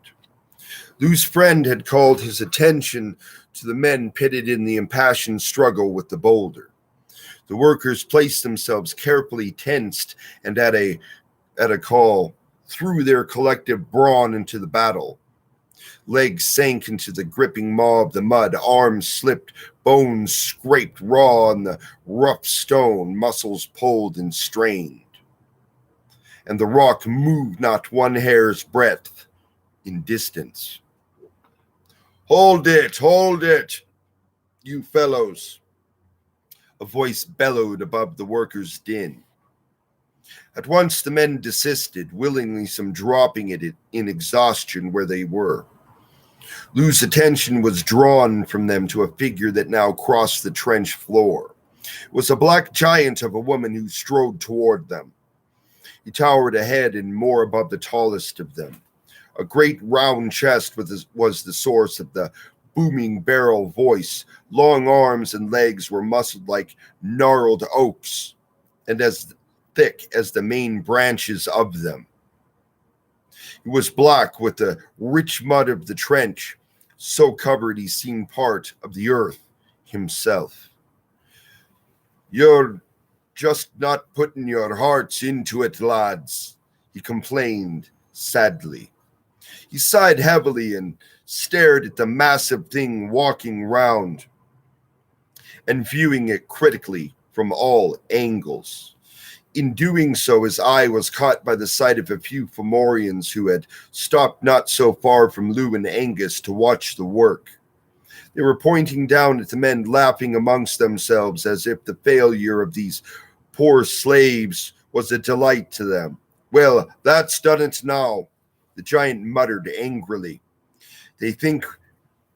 Lou's friend had called his attention to the men pitted in the impassioned struggle with the boulder. The workers placed themselves carefully tensed and at a call threw their collective brawn into the battle. Legs sank into the gripping maw of the mud, arms slipped, bones scraped raw on the rough stone, muscles pulled and strained. And the rock moved not 1 hair's breadth in distance. Hold it, you fellows, a voice bellowed above the workers' din. At once the men desisted, willingly some dropping it in exhaustion where they were. Lou's attention was drawn from them to a figure that now crossed the trench floor. It was a black giant of a woman who strode toward them. He towered ahead and more above the tallest of them. A great round chest was the source of the booming barrel voice. Long arms and legs were muscled like gnarled oaks, and as thick as the main branches of them. It was black with the rich mud of the trench, so covered he seemed part of the earth himself. "You're just not putting your hearts into it, lads," he complained sadly. He sighed heavily and stared at the massive thing walking round and viewing it critically from all angles. In doing so, his eye was caught by the sight of a few Fomorians who had stopped not so far from Lou and Angus to watch the work. They were pointing down at the men, laughing amongst themselves as if the failure of these poor slaves was a delight to them. "Well, that's done it now," the giant muttered angrily. "They think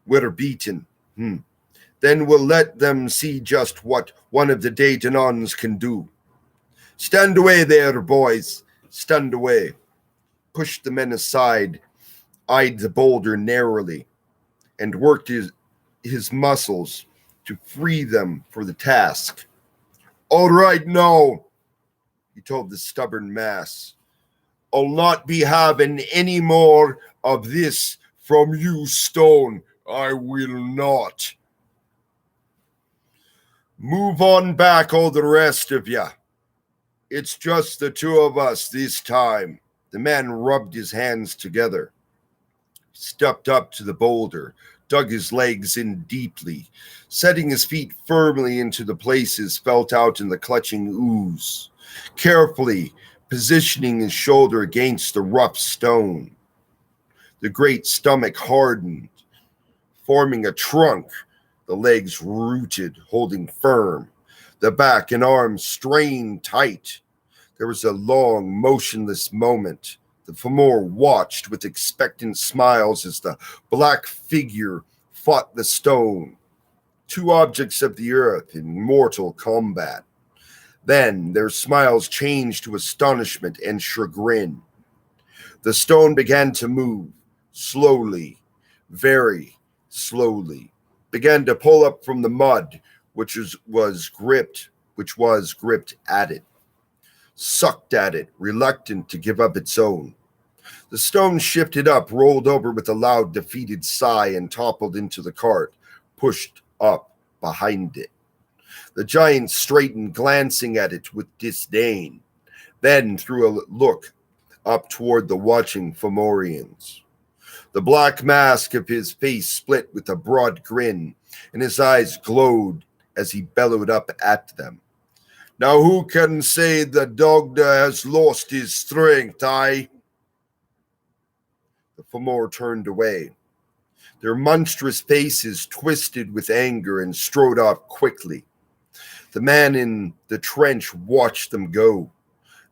we're beaten. Then we'll let them see just what one of the Daytonons can do. Stand away there, boys. Stand away." Pushed the men aside, eyed the boulder narrowly, and worked his muscles to free them for the task. "All right now," he told the stubborn mass. "I'll not be having any more of this from you, Stone. I will not. Move on back, all the rest of you. It's just the two of us this time." The man rubbed his hands together, stepped up to the boulder, dug his legs in deeply, setting his feet firmly into the places felt out in the clutching ooze, carefully positioning his shoulder against the rough stone. The great stomach hardened, forming a trunk, the legs rooted, holding firm, the back and arms strained tight. There was a long, motionless moment. The Fomor watched with expectant smiles as the black figure fought the stone, two objects of the earth in mortal combat. Then their smiles changed to astonishment and chagrin. The stone began to move, slowly, very slowly, began to pull up from the mud, which was gripped at it, sucked at it, reluctant to give up its own. The stone shifted up, rolled over with a loud, defeated sigh, and toppled into the cart, pushed up behind it. The giant straightened, glancing at it with disdain, then threw a look up toward the watching Fomorians. The black mask of his face split with a broad grin, and his eyes glowed as he bellowed up at them. "Now who can say the Dogda has lost his strength, The Fomor turned away. Their monstrous faces twisted with anger and strode off quickly. The man in the trench watched them go,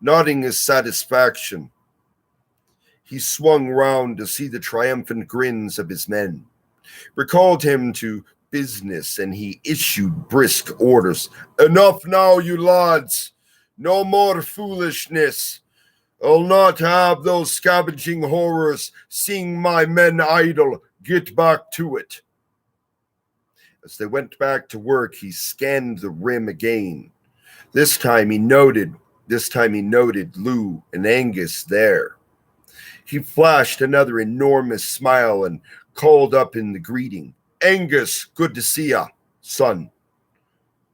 nodding his satisfaction. He swung round to see the triumphant grins of his men, recalled him to business, and he issued brisk orders. "Enough now, you lads. No more foolishness. I'll not have those scavenging horrors seeing my men idle. Get back to it." As they went back to work, he scanned the rim again. This time he noted Lou and Angus there. He flashed another enormous smile and called up in the greeting, "Angus, good to see ya, son."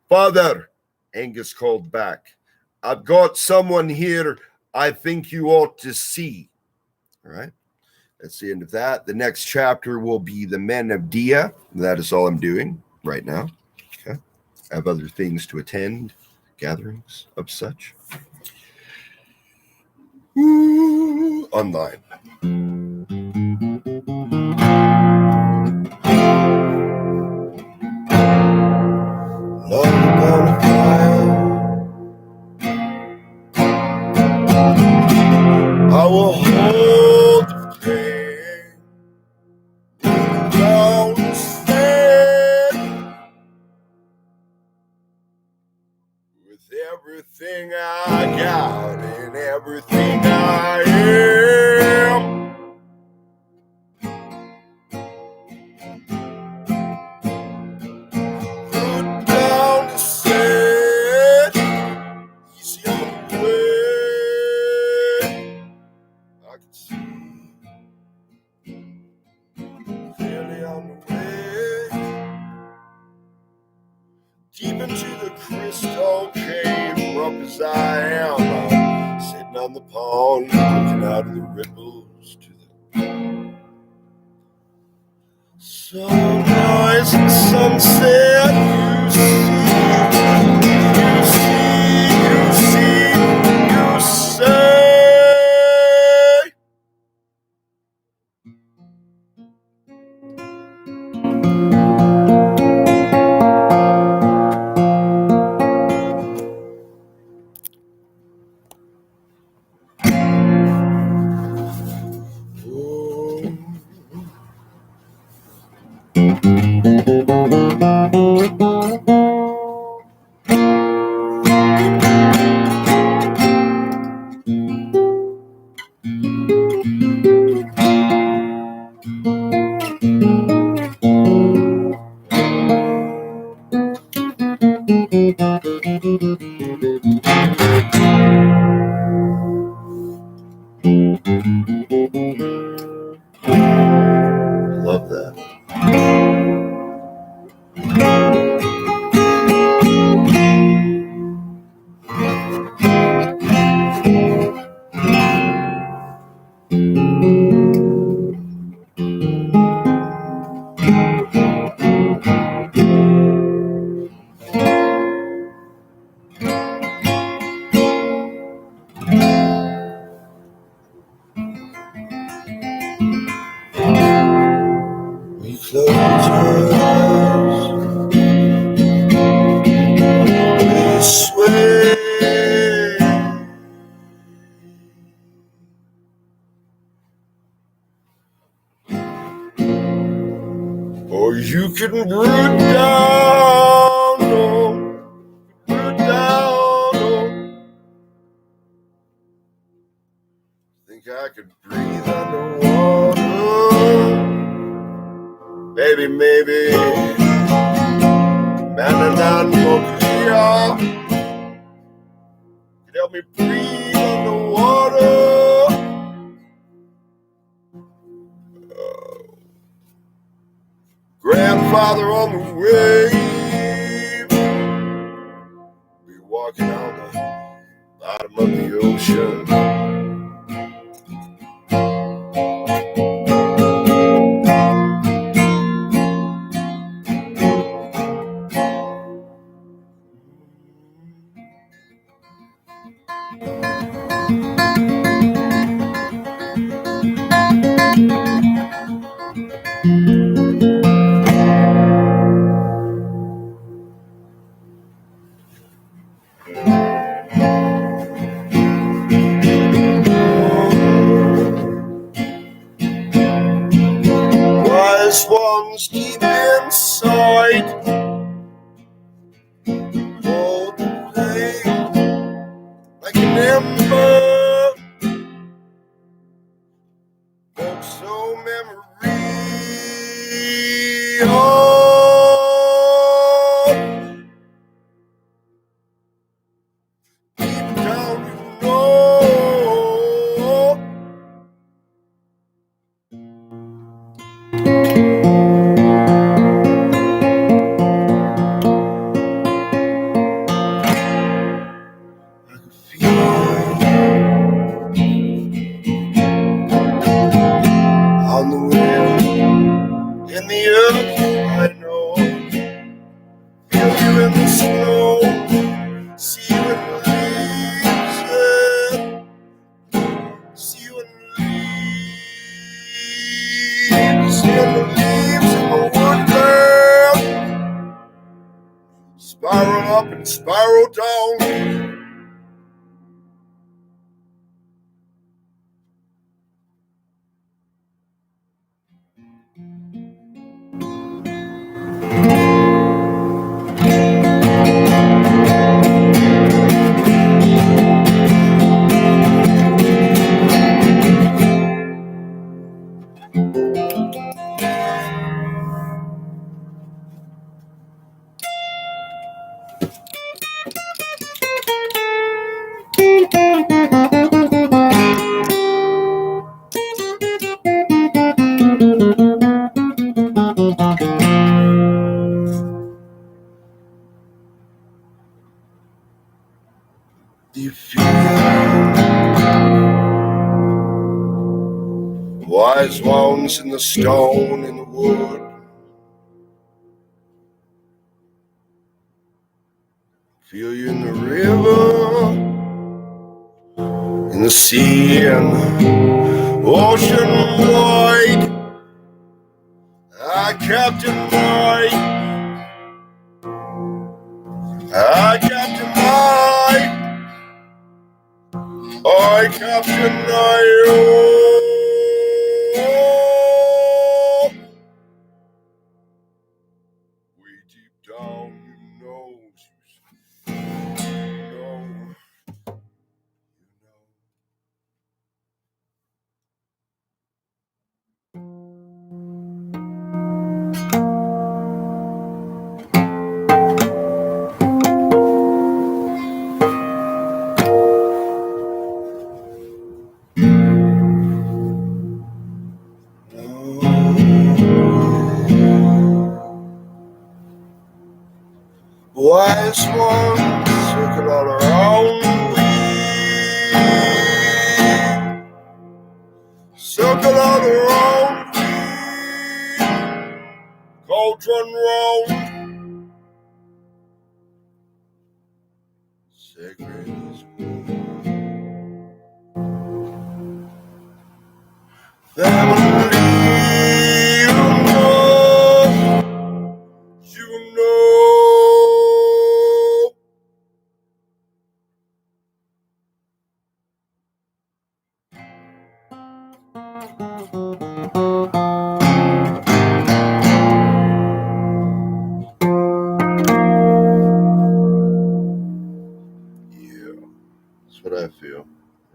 "Father," Angus called back, "I've got someone here I think you ought to see." All right. That's the end of that. The next chapter will be the Men of Dia. That is all I'm doing right now. Okay. I have other things to attend, gatherings of such. Online. Love upon a fire. I will hold the flame down the stand with everything I got and everything I am. okay, rough as I am, sitting on the pond, looking out of the ripples to the sunrise and sunset. You say. Love that. We close our eyes, we sway. Or you can brood down, brood down. Think I could breathe underwater? Maybe, man, could help me breathe underwater. Grandfather on the wave, be walking on the bottom of the ocean. Wise ones keep in sight, hold the flame like an ember, folks so memory. Deep down you know. On the wind, in the earth, I know. Feel you in the snow, see you in the leaves, see you in the leaves, in the woodland. Spiral up and spiral down. Do you feel wise ones in the stone and the wood? Feel you in the river, in the sea and the ocean wide. Captain White, Captain White, Captain White. Oh, way deep down, you know, you know. Wise ones circle all around me, circle all around me, cauldron round, sacred is family, you know. Yeah, that's what I feel.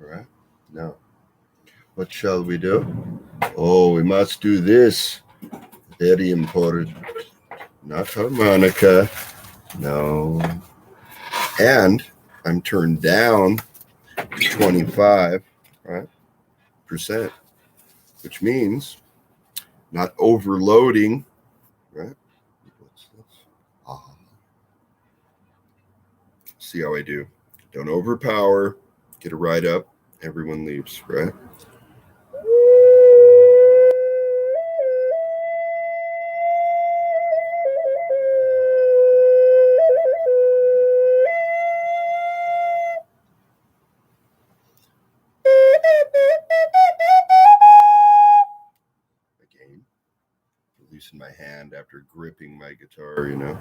All right, now, what shall we do? Oh, we must do this. Very important. Not harmonica. No. And I'm turned down to 25%, right? Which means not overloading, right? What's this? See how I do. Don't overpower. Get a ride up. Everyone leaves, right? Again, releasing my hand after gripping my guitar, you know.